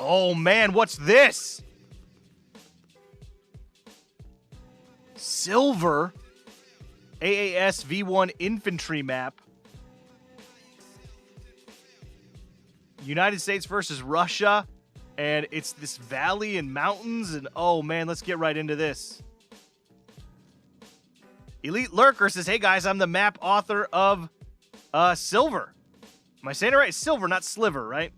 Oh, man, what's this? Silver AAS V1 infantry map. United States versus Russia. And it's this valley and mountains. And, oh, man, let's get right into this. Elite Lurker says, hey, guys, I'm the map author of Silver. Am I saying it right? It's Silver, not Sliver, right?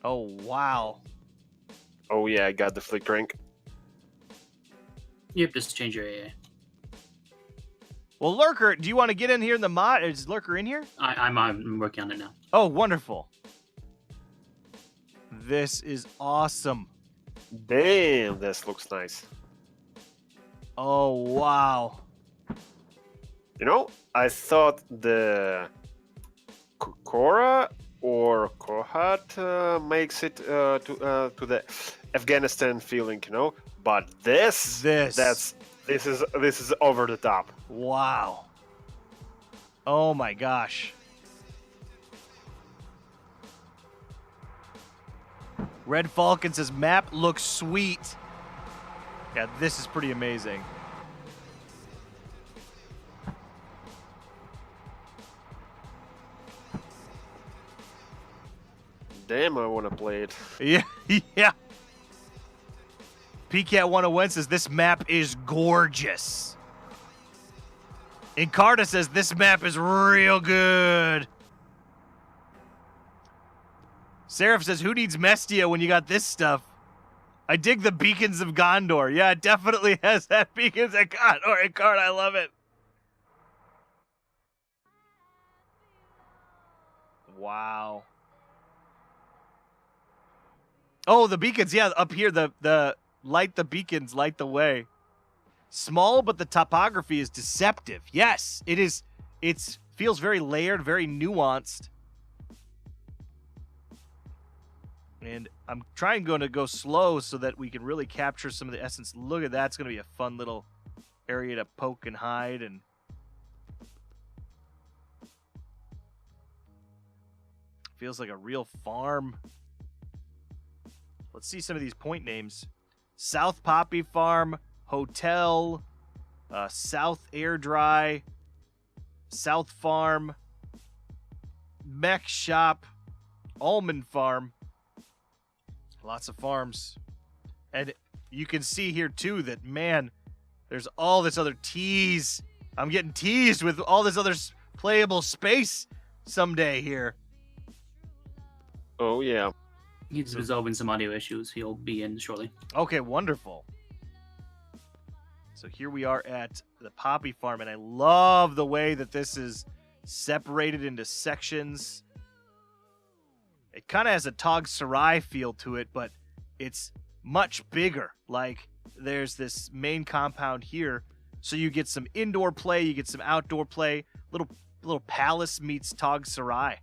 Oh, wow. Oh, yeah, I got the flick drink. Yep, just change your AA. Well, Lurker, do you want to get in here in the mod? Is Lurker in here? I'm working on it now. Oh, wonderful. This is awesome. Damn, this looks nice. Oh, wow. You know, I thought the Kokora or Kohat makes it to the Afghanistan feeling, you know. But this is over the top. Wow. Oh my gosh. Red Falcon says map looks sweet. Yeah, this is pretty amazing. Damn, I want to play it. Yeah, yeah. PCAT 101 says this map is gorgeous. Encarta says this map is real good. Seraph says, who needs Mestia when you got this stuff? I dig the Beacons of Gondor. Yeah, it definitely has that Beacons of Gondor. Encarta, I love it. Wow. Oh, the beacons, yeah, up here, the light the beacons, light the way. Small, but the topography is deceptive. Yes, it is. It feels very layered, very nuanced. And I'm going to go slow so that we can really capture some of the essence. Look at that. It's going to be a fun little area to poke and hide. And feels like a real farm. Let's see some of these point names. South Poppy Farm, Hotel, South Air Dry, South Farm, Mech Shop, Almond Farm. Lots of farms. And you can see here, too, that, man, there's all this other tease. I'm getting teased with all this other playable space someday here. Oh, yeah. He's resolving some audio issues. He'll be in shortly. Okay, wonderful. So here we are at the Poppy Farm, and I love the way that this is separated into sections. It kind of has a Tog Sarai feel to it, but it's much bigger. Like, there's this main compound here, so you get some indoor play, you get some outdoor play. Little palace meets Tog Sarai.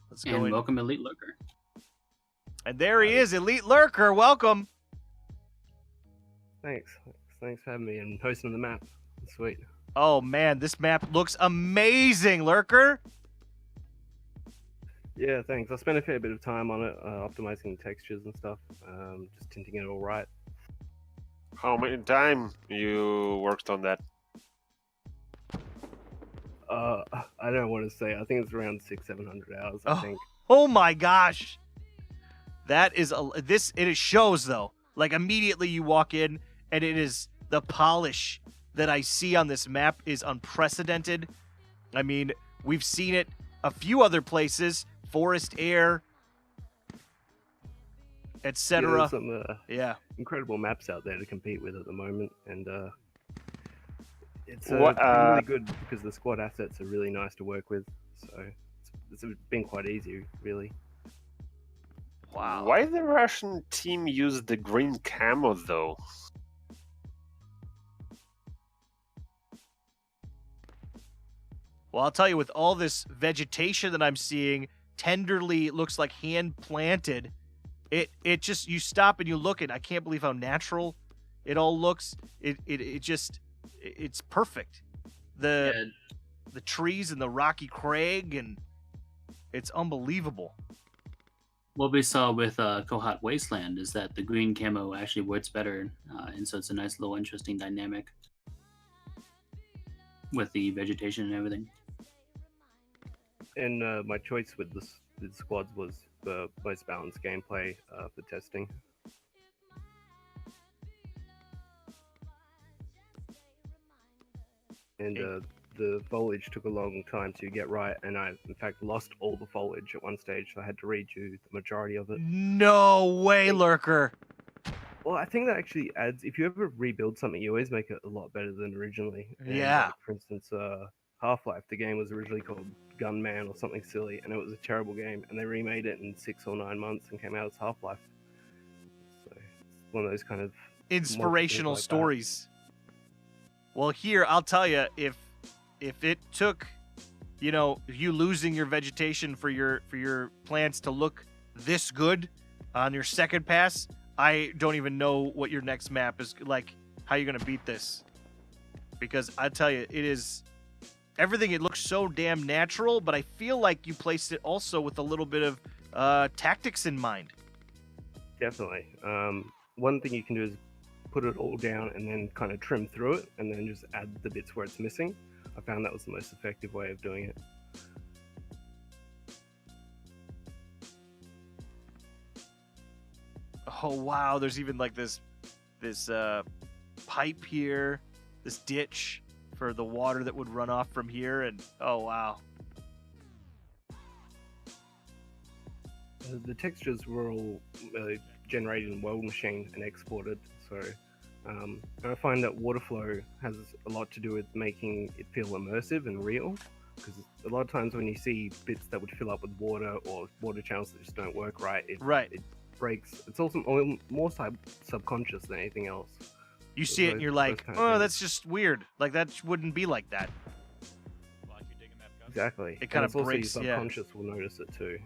Let's go in. Welcome, Elite Lurker. And there he is, Elite Lurker. Welcome. Thanks for having me and hosting the map. Sweet. Oh man, this map looks amazing, Lurker. Yeah, thanks. I spent a fair bit of time on it, optimizing textures and stuff, just tinting it all right. How many time you worked on that? I don't want to say. I think it's around 600-700 hours. I think. Oh my gosh, that is it shows though. Like immediately you walk in, and it is the polish that I see on this map is unprecedented. I mean, we've seen it a few other places, Forest Air, etc. Yeah, some yeah, incredible maps out there to compete with at the moment, and it's really good because the squad assets are really nice to work with. So it's been quite easy, really. Wow. Why the Russian team used the green camo though? Well, I'll tell you, with all this vegetation that I'm seeing, tenderly looks like hand planted. It just, you stop and you look at, I can't believe how natural it all looks. It's perfect. The trees and the rocky crag, and It's unbelievable. What we saw with Kohat Wasteland is that the green camo actually works better, and so it's a nice little interesting dynamic with the vegetation and everything. And my choice with the squads was the most balanced gameplay for testing. And the foliage took a long time to get right, and I, in fact, lost all the foliage at one stage, so I had to redo the majority of it. No way, Lurker. Well, I think that actually adds, if you ever rebuild something, you always make it a lot better than originally. And, Yeah. like, for instance, Half-Life, the game was originally called Gunman or something silly, and it was a terrible game, and they remade it in 6 or 9 months and came out as Half-Life. So it's one of those kind of Inspirational like stories. Well, here, I'll tell you, if it took, you losing your vegetation for your plants to look this good on your second pass, I don't even know what your next map is like, how you're going to beat this. Because I tell you, it is everything. It looks so damn natural, but I feel like you placed it also with a little bit of tactics in mind. Definitely. One thing you can do is put it all down and then kind of trim through it and then just add the bits where it's missing. I found that was the most effective way of doing it. Oh wow, there's even like this pipe here, this ditch for the water that would run off from here, and oh wow. The textures were all generated in World Machine and exported, so and I find that water flow has a lot to do with making it feel immersive and real, because a lot of times when you see bits that would fill up with water or water channels that just don't work right, it breaks. It's also more subconscious than anything else. You see it and you're like, oh, that's just weird. Like, that wouldn't be like that. Exactly. It kind of breaks, your subconscious will notice it too.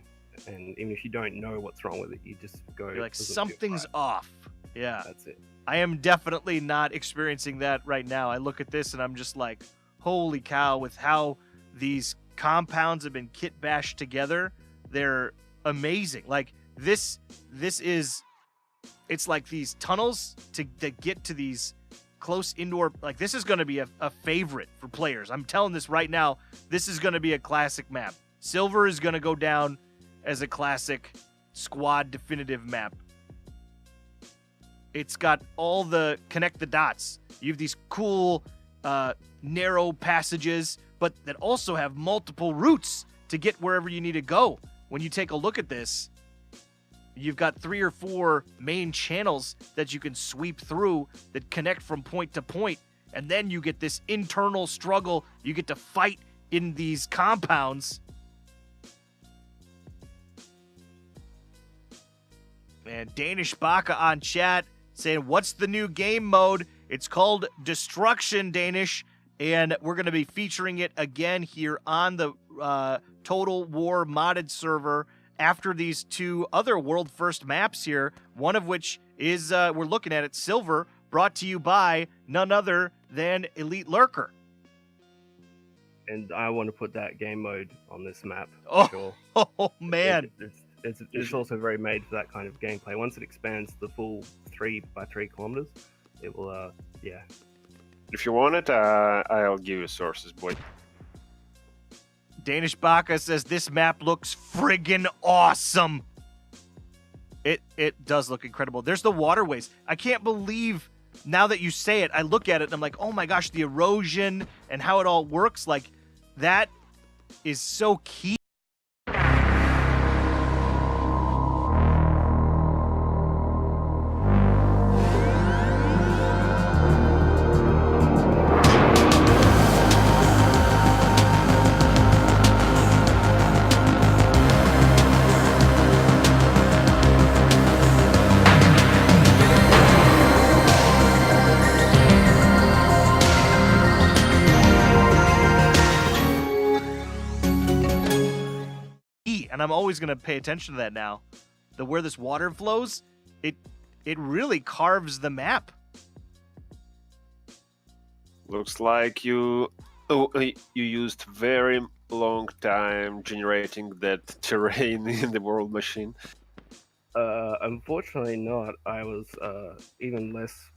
And even if you don't know what's wrong with it, you just go... You're like, something's off. Yeah. That's it. I am definitely not experiencing that right now. I look at this and I'm just like, holy cow, with how these compounds have been kit bashed together. They're amazing. Like, this is... It's like these tunnels to get to these close indoor... Like, this is going to be a favorite for players. I'm telling this right now. This is going to be a classic map. Silver is going to go down as a classic squad definitive map. It's got all the connect the dots. You have these cool narrow passages, but that also have multiple routes to get wherever you need to go. When you take a look at this, you've got 3 or 4 main channels that you can sweep through that connect from point to point, and then you get this internal struggle. You get to fight in these compounds. And Danish Baka on chat saying, what's the new game mode? It's called Destruction, Danish, and we're going to be featuring it again here on the Total War modded server after these 2 other world first maps here, one of which is, we're looking at it, Silver, brought to you by none other than Elite Lurker. And I want to put that game mode on this map, Oh, sure. Oh, man. It's also very made for that kind of gameplay. Once it expands the full 3 by 3 kilometers, it will, yeah. If you want it, I'll give you sources, boy. Danish Baka says this map looks friggin' awesome. It does look incredible. There's the waterways. I can't believe, now that you say it, I look at it and I'm like, oh my gosh, the erosion and how it all works. Like, that is so key. And I'm always going to pay attention to that now. Where this water flows, it really carves the map. Looks like you used very long time generating that terrain in the world machine? Unfortunately not. I was even less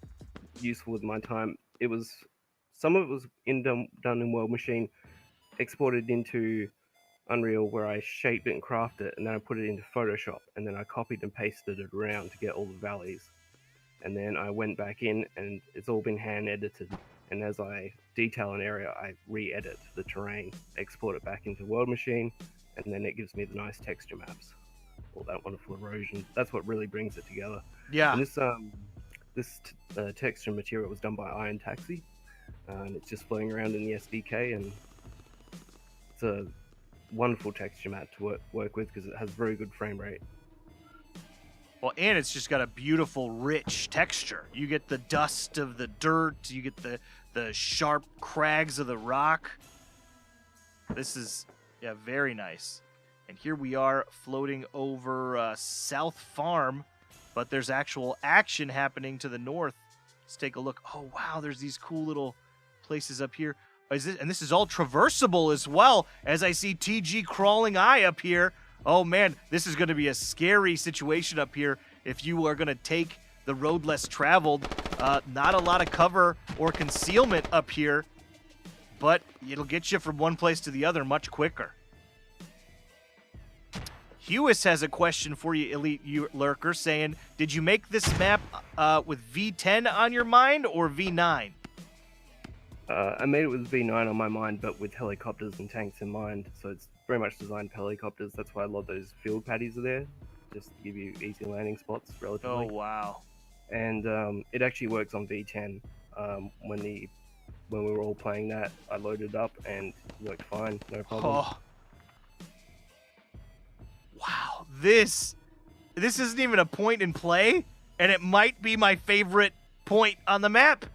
useful with my time. It was some of it was done in World Machine, exported into Unreal, where I shaped it and crafted it, and then I put it into Photoshop, and then I copied and pasted it around to get all the valleys. And then I went back in, and it's all been hand edited. And as I detail an area, I re-edit the terrain, export it back into World Machine, and then it gives me the nice texture maps, all that wonderful erosion. That's what really brings it together. Yeah. And this texture material was done by Iron Taxi, and it's just floating around in the SDK, and it's a wonderful texture map to work with because it has very good frame rate. Well, and it's just got a beautiful, rich texture. You get the dust of the dirt. You get the sharp crags of the rock. This is, yeah, very nice. And here we are floating over South Farm, but there's actual action happening to the north. Let's take a look. Oh, wow, there's these cool little places up here. And this is all traversable as well, as I see TG Crawling Eye up here. Oh, man, this is going to be a scary situation up here if you are going to take the road less traveled. Not a lot of cover or concealment up here, but it'll get you from one place to the other much quicker. Hewis has a question for you, Elite Lurker, saying, did you make this map with V10 on your mind or V9? I made it with V9 on my mind, but with helicopters and tanks in mind. So it's very much designed for helicopters. That's why a lot of those field patties are there, just to give you easy landing spots relatively. Oh, wow. And it actually works on V10. When we were all playing that, I loaded it up and it worked fine, no problem. Oh. Wow, this isn't even a point in play, and it might be my favorite point on the map.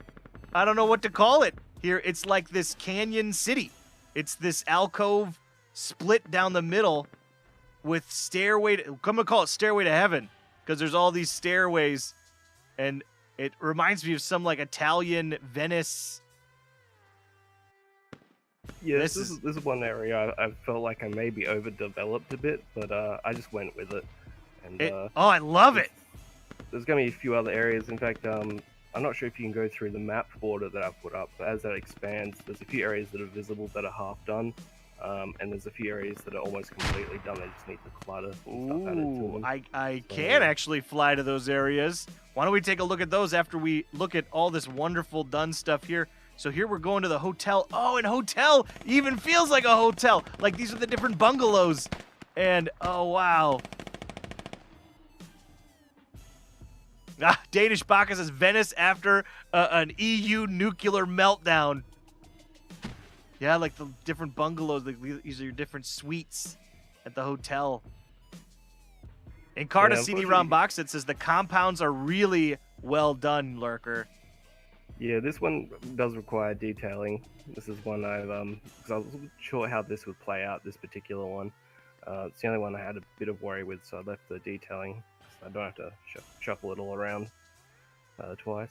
I don't know what to call it. Here, it's like this canyon city. It's this alcove split down the middle with I'm gonna call it Stairway to Heaven, because there's all these stairways, and it reminds me of some like Italian Venice. Yeah, this is one area I felt like I maybe overdeveloped a bit, but I just went with it. And I love it. There's going to be a few other areas. In fact, I'm not sure if you can go through the map border that I've put up, but as that expands, there's a few areas that are visible that are half done, and there's a few areas that are almost completely done. They just need the clutter and stuff added to them. I can actually fly to those areas. Why don't we take a look at those after we look at all this wonderful done stuff here? So here we're going to the hotel. Oh, and hotel even feels like a hotel. Like these are the different bungalows. And, oh, wow. Danish Baka says Venice after an EU nuclear meltdown. Yeah, like the different bungalows. Like these are your different suites at the hotel. And Carta CD-ROM box that says the compounds are really well done, Lurker. Yeah, this one does require detailing. This is one because I wasn't sure how this would play out, this particular one. It's the only one I had a bit of worry with, so I left the detailing. So I don't have to shuffle it all around twice.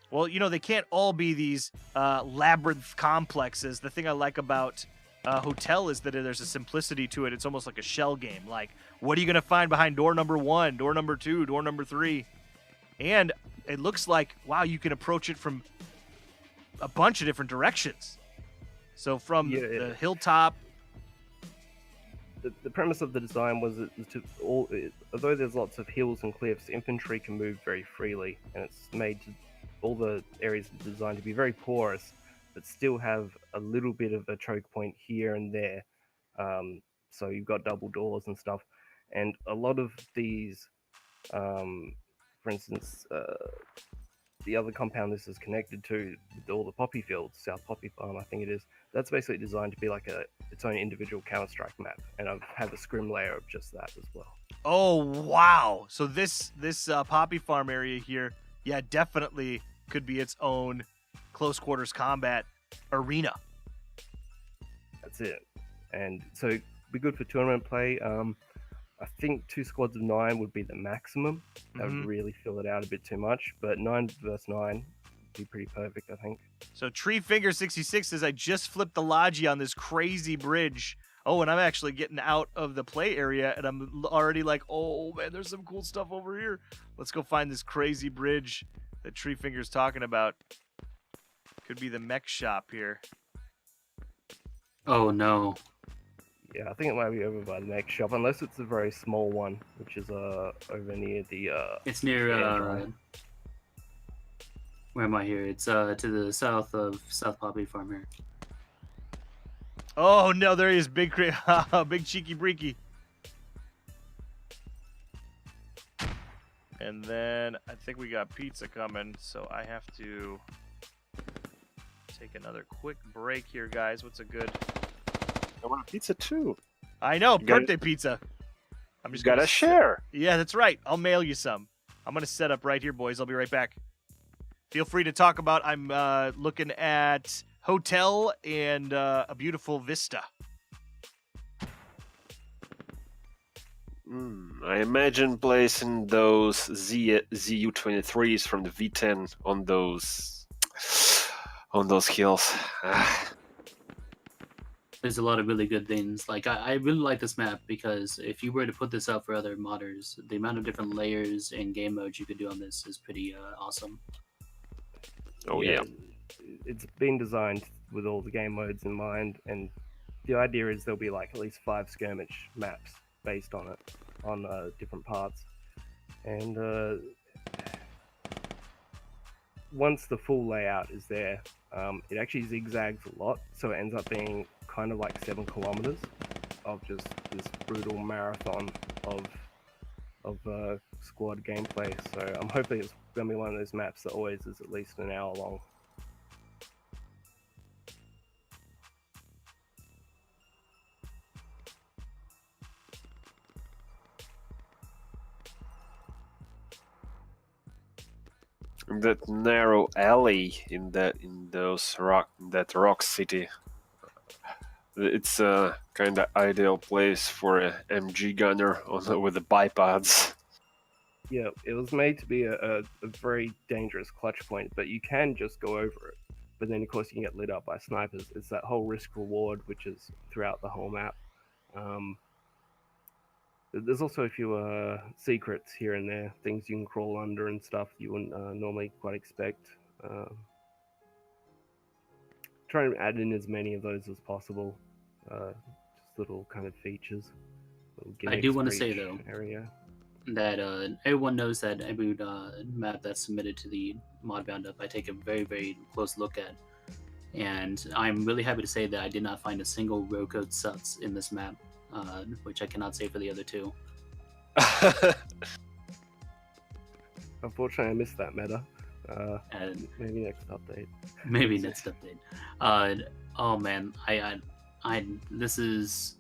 Well, you know, they can't all be these labyrinth complexes. The thing I like about Hotel is that there's a simplicity to it. It's almost like a shell game. Like, what are you going to find behind door number 1, door number 2, door number 3? And it looks like, wow, you can approach it from a bunch of different directions. So from the hilltop. The premise of the design was although there's lots of hills and cliffs, infantry can move very freely, and it's made to all the areas designed to be very porous, but still have a little bit of a choke point here and there. So you've got double doors and stuff, and a lot of these, for instance, the other compound this is connected to, all the poppy fields, South Poppy Farm, I think it is. That's basically designed to be like its own individual Counter-Strike map, and I have a scrim layer of just that as well. Oh wow! So this Poppy Farm area here, yeah, definitely could be its own close quarters combat arena. That's it, and so it'd be good for tournament play. I think 2 squads of 9 would be the maximum. That would really fill it out a bit too much, but 9 versus 9, be pretty perfect, I think. So Treefinger66 says, I just flipped the Logi on this crazy bridge. Oh, and I'm actually getting out of the play area, and I'm already like, oh, man, there's some cool stuff over here. Let's go find this crazy bridge that Treefinger's talking about. Could be the mech shop here. Oh no. Yeah, I think it might be over by the next shop, unless it's a very small one, which is over near the It's near Yeah, where am I here? It's to the south of South Poppy Farm here. Oh, no, there he is. Big cheeky breaky. And then I think we got pizza coming, so I have to take another quick break here, guys. What's a good... I want a pizza too. I know, You gotta- birthday pizza. I'm You just gotta gonna share. Yeah, that's right. I'll mail you some. I'm going to set up right here, boys. I'll be right back. Feel free to talk about, I'm looking at hotel and a beautiful vista. I imagine placing those ZU-23s from the V10 on those hills. There's a lot of really good things. Like I really like this map because if you were to put this out for other modders, the amount of different layers and game modes you could do on this is pretty awesome. Oh yeah. It's been designed with all the game modes in mind, and the idea is there'll be like at least 5 skirmish maps based on it, on different parts. And once the full layout is there, it actually zigzags a lot, so it ends up being kind of like 7 kilometers of just this brutal marathon of squad gameplay. So I'm hoping it's going to be one of those maps that always is at least an hour long. That narrow alley in that rock city. It's a kind of ideal place for a MG gunner with the bipods. Yeah, it was made to be a very dangerous clutch point, but you can just go over it. But then, of course, you can get lit up by snipers. It's that whole risk-reward, which is throughout the whole map. There's also a few secrets here and there, things you can crawl under and stuff you wouldn't normally quite expect. Try and add in as many of those as possible. Just little kind of features. Little I do want to gimmicks for say each though area. that everyone knows that every map that's submitted to the mod roundup, I take a very, very close look at. And I'm really happy to say that I did not find a single row code suts in this map, which I cannot say for the other two. Unfortunately, I missed that meta. And Maybe next update. maybe next update. Oh man, I this is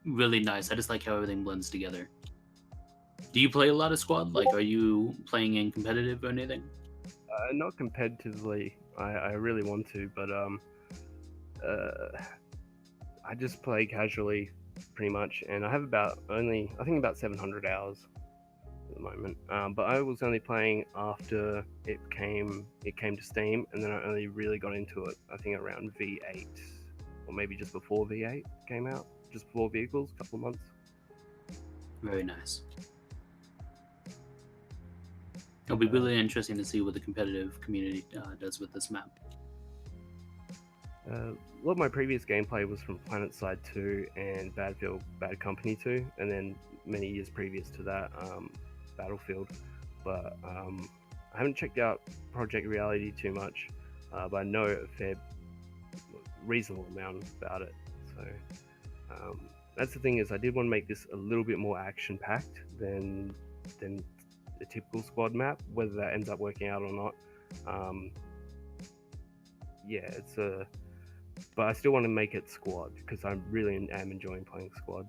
really nice. I just like how everything blends together. Do you play a lot of squad? Like, are you playing in competitive or anything? Not competitively. I really want to, but I just play casually, pretty much, and I have about 700 hours at the moment. But I was only playing after it came to Steam, and then I only really got into it, I think, around V8, or maybe just before V8 came out, just before Vehicles, a couple of months. Very nice. It'll be really interesting to see what the competitive community does with this map. A lot of my previous gameplay was from Planet Side 2 and Bad Company 2, and then many years previous to that, Battlefield. But I haven't checked out Project Reality too much, but I know a reasonable amount about it. So that's the thing, is I did want to make this a little bit more action-packed than a typical squad map. Whether that ends up working out or not, but I still want to make it squad because I really am enjoying playing squad.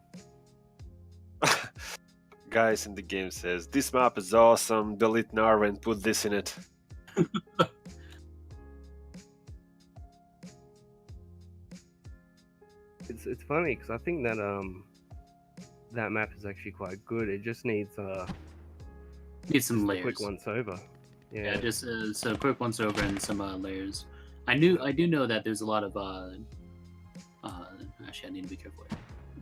Guys in the game says this map is awesome. Delete Narva and put this in it. It's funny because I think that that map is actually quite good. It just needs Need some a layers. quick once over. Yeah, just so quick once over and some layers. I do know that there's a lot of actually I need to be careful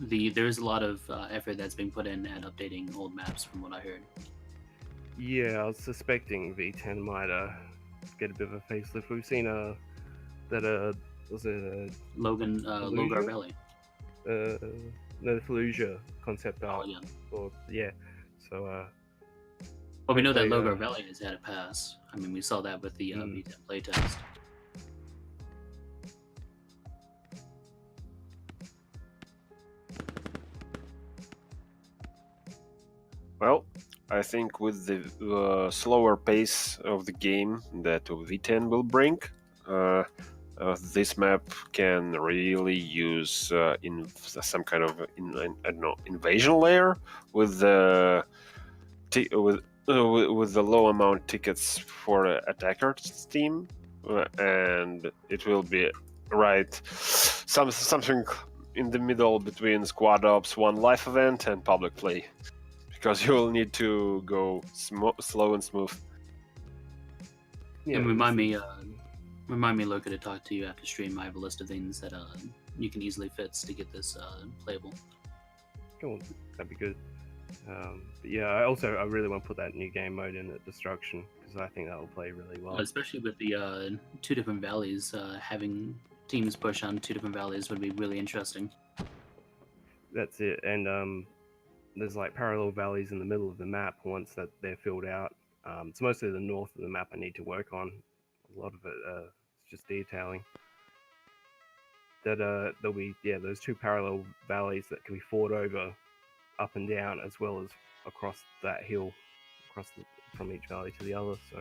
here. There's a lot of effort that's being put in at updating old maps from what I heard. Yeah, I was suspecting V10 might get a bit of a facelift. We've seen that was it Logan Logar Fallujah? Valley. No, the Fallujah concept Oh art. yeah. Or yeah, so Well, we know that hopefully, Logar Valley has had a pass. I mean, we saw that with the Mm. V10 playtest. Well, I think with the slower pace of the game that V10 will bring, this map can really use in some kind of I don't know, invasion layer with the with the low amount tickets for attackers team, and it will be something in the middle between squad ops, one life event, and public play, because you will need to go slow and smooth. yeah, And remind me, Loka, to talk to you after stream. I have a list of things that you can easily fix to get this playable. cool, that'd be good. But yeah, I really want to put that new game mode in at Destruction because I think that will play really well. Especially with the two different valleys, having teams push on two different valleys would be really interesting. That's it, and there's like parallel valleys in the middle of the map. Once that they're filled out, it's mostly the north of the map I need to work on. A lot of it is just detailing. That there'll be those two parallel valleys that can be fought over up and down as well as across that hill, from each valley to the other. So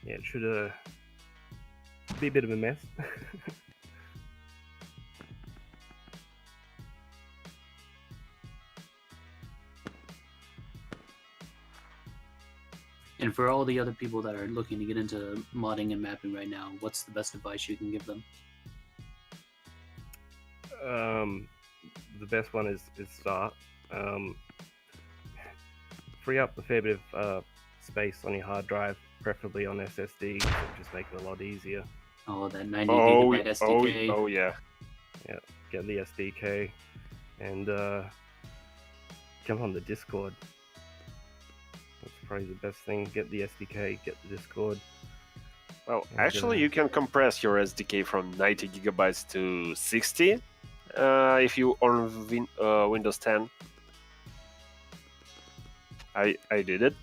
it should be a bit of a mess. And for all the other people that are looking to get into modding and mapping right now, what's the best advice you can give them? The best one is start. Free up a fair bit of space on your hard drive, preferably on SSD, just make it a lot easier. Oh, that 90 gigabyte SDK. Oh yeah. Get the SDK and jump on the Discord. That's probably the best thing. Get the SDK, get the Discord. Well, And, actually, you can compress your SDK from 90 gigabytes to 60 if you on Windows 10. I did it.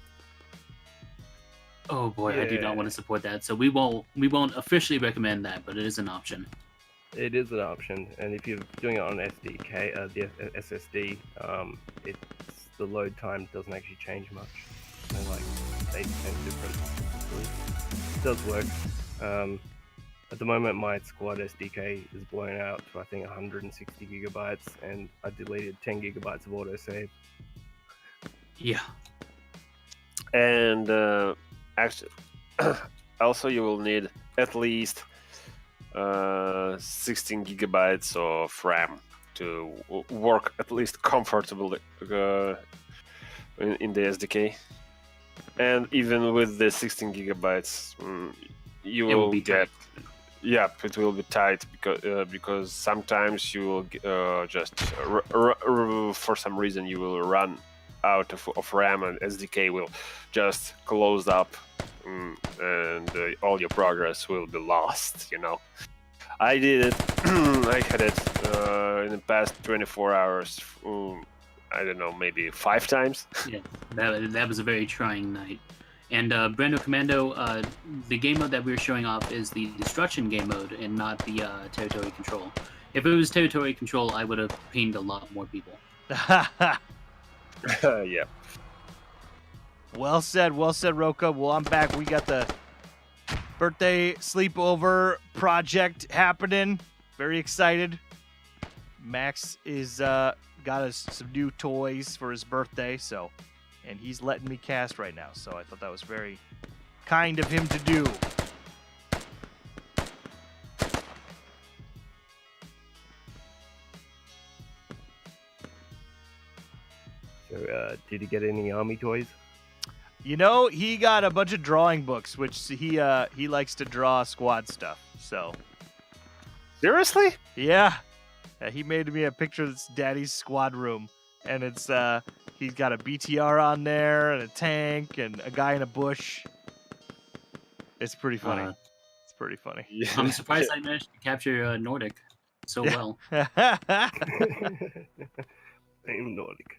Oh boy, I do not Yeah. want to support that. So we won't officially recommend that, but it is an option. It is an option, and if you're doing it on SDK, the SSD, the load time doesn't actually change much. Only like 8% difference. It does work. At the moment, my squad SDK is blown out to I think 160 gigabytes, and I deleted 10 gigabytes of autosave. Yeah. And actually, also you will need at least 16 gigabytes of RAM to work at least comfortably in the SDK. And even with the 16 gigabytes, you It will will be get. tight. Yep, it will be tight because sometimes you will just for some reason you will run out of RAM and SDK will just close up, and all your progress will be lost. I did it. I had it in the past 24 hours. I don't know, maybe 5 times. Yeah, that was a very trying night. And Brando Commando, the game mode that we were showing off is the Destruction game mode and not the Territory Control. If it was Territory Control, I would have pinged a lot more people. Yeah. Well said, Roka. Well, I'm back. We got the birthday sleepover project happening. Very excited. Max is got us some new toys for his birthday, and he's letting me cast right now. So I thought that was very kind of him to do. So, did you get any army toys? You know, he got a bunch of drawing books, which he likes to draw squad stuff. So Seriously? yeah, he made me a picture of his daddy's squad room, and it's he's got a BTR on there and a tank and a guy in a bush. It's pretty funny. It's pretty funny. Yeah. I'm surprised I managed to capture Nordic so well. Same Nordic.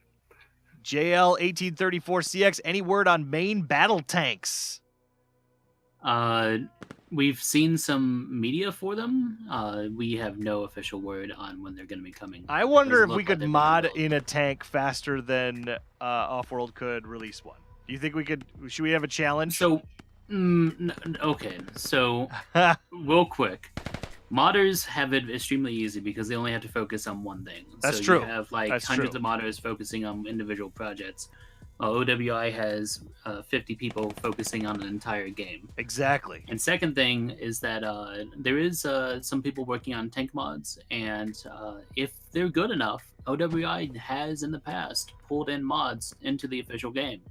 JL1834CX, any word on main battle tanks? We've seen some media for them. We have no official word on when they're going to be coming. I wonder Doesn't if look we like could they're being mod developed. in a tank faster than Offworld could release one. Do you think we could? Should we have a challenge? So, okay. So, real quick, modders have it extremely easy because they only have to focus on one thing. That's so true. You have like That's hundreds true. of modders focusing on individual projects. OWI has 50 people focusing on an entire game. Exactly. And second thing is that there is some people working on tank mods, and if they're good enough, OWI has in the past pulled in mods into the official game.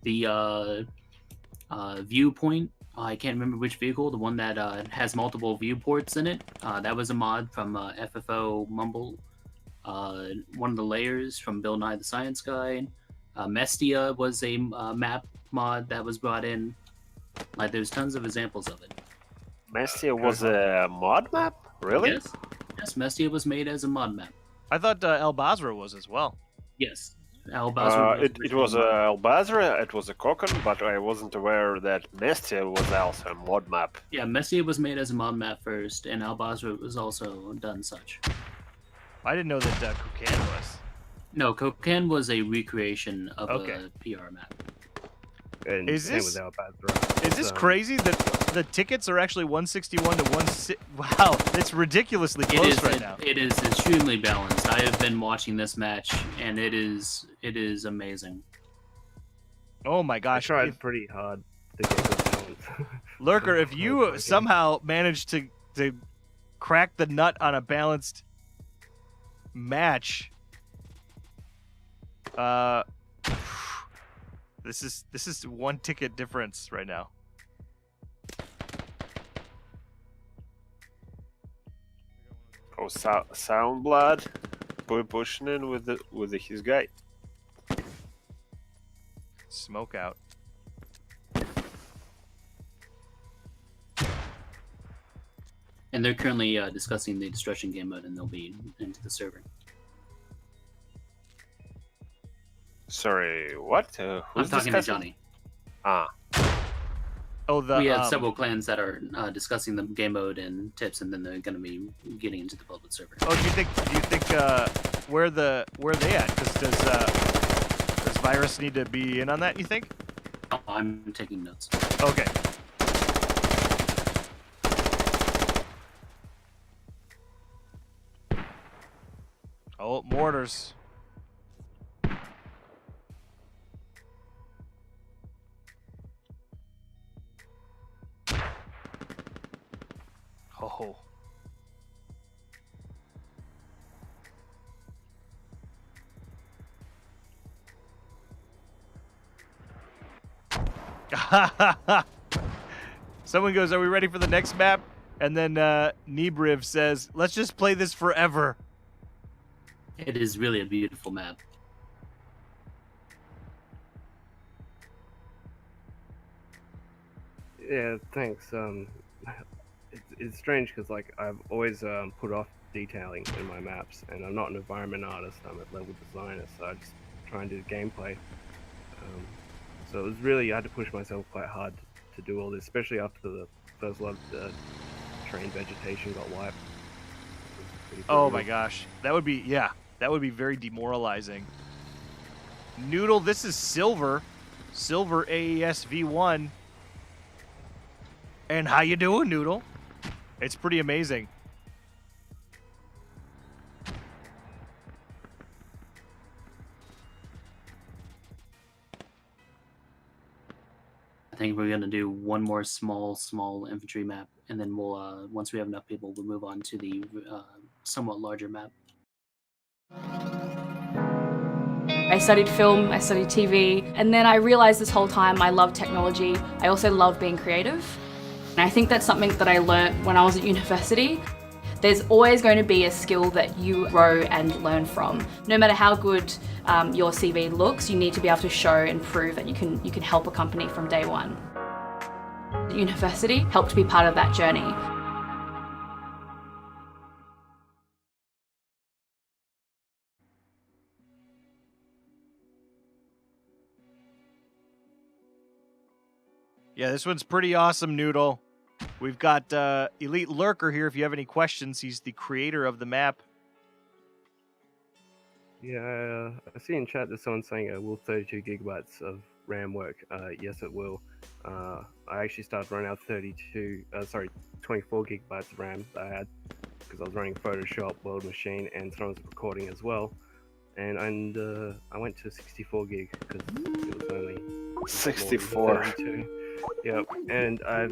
The viewpoint, I can't remember which vehicle, the one that has multiple viewports in it, that was a mod from FFO Mumble. One of the layers from Bill Nye the Science Guy. Mestia was a map mod that was brought in. Like, there's tons of examples of it. Messia was a mod map? Really? Yes, Mestia was made as a mod map. I thought El Basra was as well. Yes, Al Basra It was Al Basra, it was a Kokon, but I wasn't aware that Mestia was also a mod map. Yeah, Messia was made as a mod map first, and Al Basra was also done such. I didn't know that Kukan was. No, Kokan was a recreation of Okay. a PR map. And Is same this- with Al Bazra. Is this crazy that the tickets are actually 161 to 16? Wow, it's ridiculously close right now. It is extremely balanced. I have been watching this match, and it is amazing. Oh my I gosh. tried pretty hard to get the balance. Lurker, if you Okay. somehow manage to crack the nut on a balanced match, this is one ticket difference right now. Oh, Soundblood pushing in with his guy. Smoke out. And they're currently discussing the destruction game mode, and they'll be into the server. Sorry, what? I'm Who's talking to discussing? Johnny. Ah, Oh, We have several clans that are discussing the game mode and tips, and then they're going to be getting into the public server. Oh, do you think where are they at? Because does Virus need to be in on that? You think? Oh, I'm taking notes. Okay. Oh, mortars. Oh. Someone goes, "Are we ready for the next map?" And then Nebriv says, "Let's just play this forever." It is really a beautiful map. Yeah, thanks. It's strange because like I've always put off detailing in my maps, and I'm not an environment artist. I'm a level designer, so I just try and do gameplay. So it was really I had to push myself quite hard to do all this, especially after the first lot of the terrain vegetation got wiped. It was pretty Oh brutal. my gosh, that would be very demoralizing. Noodle, this is Silver AES V1. And how you doing, Noodle? It's pretty amazing. I think we're going to do one more small infantry map, and then we'll once we have enough people, we'll move on to the somewhat larger map. I studied film, I studied TV, and then I realized this whole time I love technology. I also love being creative. And I think that's something that I learned when I was at university. There's always going to be a skill that you grow and learn from. No matter how good your CV looks, you need to be able to show and prove that you can help a company from day one. University helped be part of that journey. Yeah, this one's pretty awesome, Noodle. We've got Elite Lurker here if you have any questions. He's the creator of the map. Yeah, I see in chat there's someone saying, will 32 gigabytes of RAM work? Yes, it will. I actually started running out 24 gigabytes of RAM that I had because I was running Photoshop, World Machine, and sometimes recording as well. And I went to 64 gig because it was only 64. 32. Yep, and I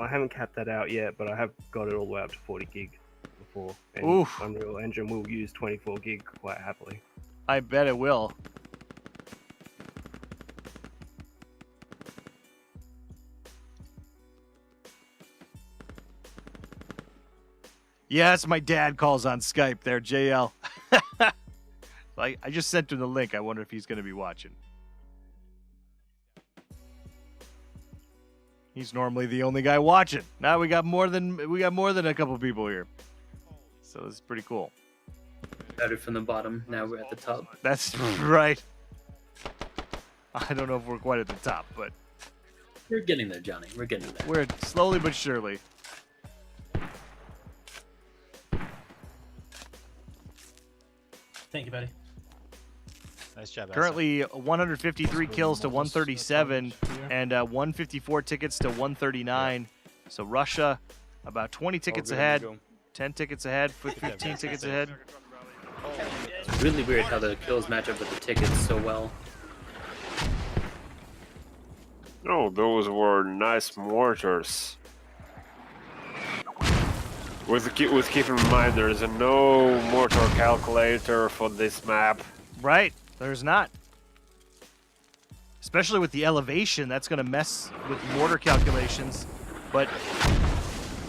haven't capped that out yet, but I have got it all the way up to 40 gig before. And Oof. Unreal Engine will use 24 gig quite happily. I bet it will. Yes, my dad calls on Skype there, JL. I just sent him the link. I wonder if he's going to be watching. He's normally the only guy watching. Now we got more than a couple people here. So this is pretty cool. Started from the bottom, now we're at the top. That's right. I don't know if we're quite at the top, but We're getting there, Johnny. We're getting there. we're slowly but surely. Thank you, buddy. Nice job. Currently 153 kills to 137 and 154 tickets to 139. So Russia about 20 tickets ahead, 10 tickets ahead, 15 tickets ahead. It's really weird how the kills match up with the tickets so well. Oh, those were nice mortars. With keep in mind, there is no mortar calculator for this map. Right, there's not. Especially with the elevation, that's going to mess with mortar calculations. But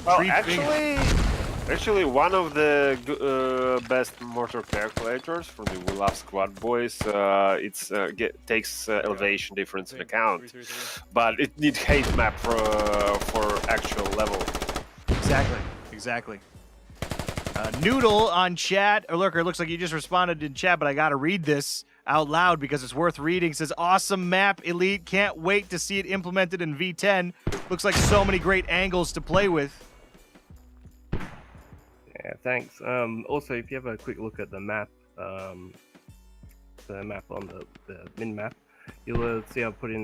Well, actually, one of the best mortar calculators from the We Love Squad boys, takes elevation difference in account, but it needs hate map for actual level. Exactly. Noodle on chat, or Lurker, it looks like you just responded in chat, but I gotta read this out loud because it's worth reading. It says, awesome map, Elite. Can't wait to see it implemented in V10. Looks like so many great angles to play with. Yeah, thanks. Also, if you have a quick look at the map on the min map, you'll see I put in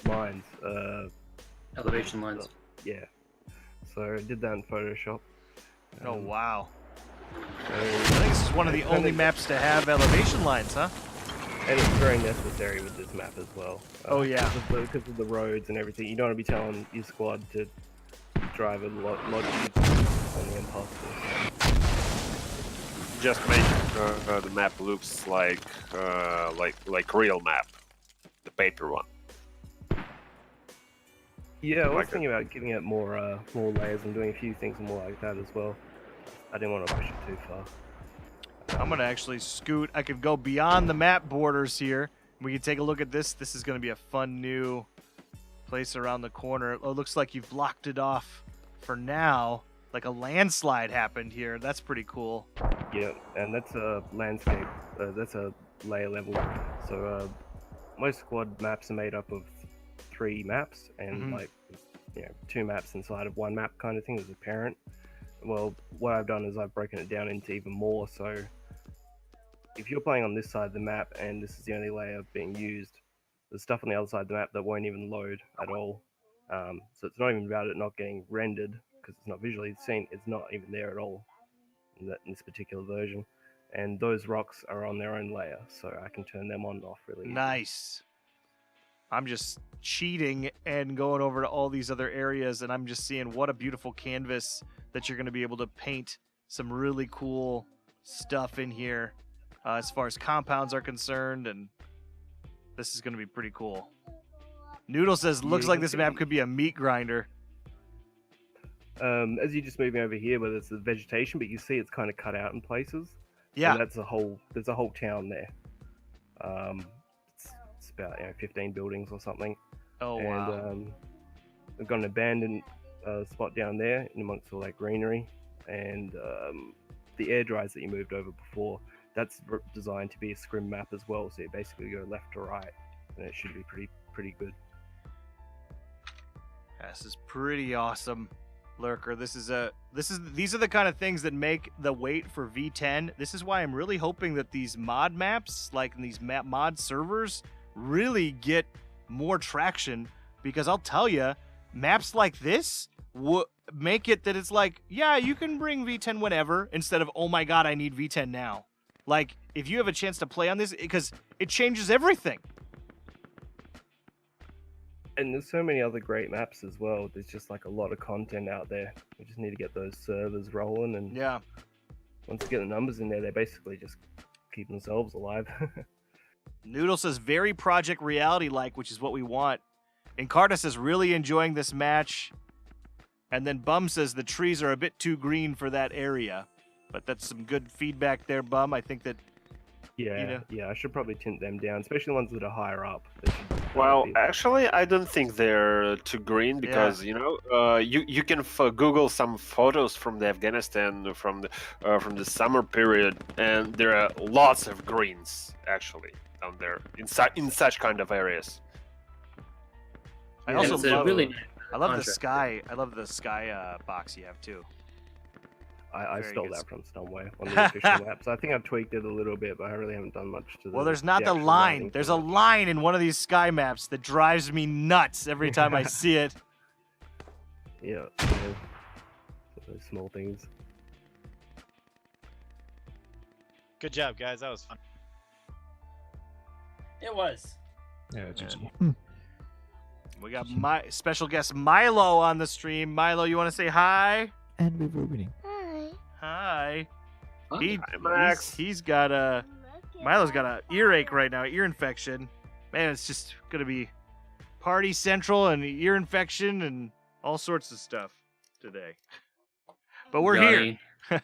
lines. Elevation lines. Yeah. So I did that in Photoshop. Oh, wow. So, I think this is one of the only maps to have elevation lines, huh? and it's very necessary with this map as well. Oh, yeah. Because of the roads and everything. You don't want to be telling your squad to drive a lot deeper on the impulses. Just make the map looks like real map, the paper one. Yeah, I was Like thinking about giving it more layers and doing a few things more like that as well. I didn't want to push it too far. I'm going to actually scoot. I could go beyond the map borders here. We can take a look at this. This is going to be a fun new place around the corner. Oh, it looks like you've blocked it off for now. Like a landslide happened here. That's pretty cool. Yeah, and that's a landscape. That's a layer level. So most squad maps are made up of 3 maps and like 2 maps inside of 1 map kind of thing as a parent. Well, what I've done is I've broken it down into even more. So if you're playing on this side of the map and this is the only layer being used, there's stuff on the other side of the map that won't even load at all. So it's not even about it not getting rendered because it's not visually seen. It's not even there at all in this particular version. And those rocks are on their own layer, so I can turn them on and off really easy. Nice. I'm just cheating and going over to all these other areas, and I'm just seeing what a beautiful canvas that you're going to be able to paint some really cool stuff in here. as far as compounds are concerned, and this is going to be pretty cool. Noodle says, looks like this map could be a meat grinder. As you just moving over here, where there's the vegetation, but you see it's kind of cut out in places. Yeah. And there's a whole town there. It's about 15 buildings or something. Oh, And wow. we've got an abandoned spot down there in amongst all that greenery, and the air dries that you moved over before. That's designed to be a scrim map as well, so you basically go left to right, and it should be pretty good. This is pretty awesome, Lurker. These are the kind of things that make the wait for V10. This is why I'm really hoping that these mod maps, like these mod servers, really get more traction, because I'll tell you, maps like this make it that it's like, yeah, you can bring V10 whenever, instead of, oh my god, I need V10 now. Like, if you have a chance to play on this, because it changes everything. And there's so many other great maps as well. There's just like a lot of content out there. We just need to get those servers rolling, and Yeah. once you get the numbers in there, they basically just keep themselves alive. Noodle says, very Project Reality-like, which is what we want. Encarta says, really enjoying this match. And then Bum says, the trees are a bit too green for that area. But that's some good feedback there, Bum. I think that, Yeah, I should probably tint them down, especially the ones that are higher up. They should Well, be- actually, I don't think they're too green because you can Google some photos from the Afghanistan from the summer period, and there are lots of greens actually down there in such kind of areas. I And also it's a love, really nice I love the contrast. sky. I love the sky box you have too. I very stole good. that from Stoneway, one of the official maps. I think I've tweaked it a little bit, but I really haven't done much to the. Well, there's not the actual line. writing There's for a it. line in one of these sky maps that drives me nuts every time I see it. Yeah, those small things. Good job, guys. That was fun. It was. Yeah, it's Man. easy. We got my special guest Milo on the stream. Milo, you want to say hi? And we were winning. Hi. Huh? Hi, Max. He's got a Milo's got a earache right now, ear infection. Man, it's just gonna be party central and ear infection and all sorts of stuff today. But we're here. Johnny,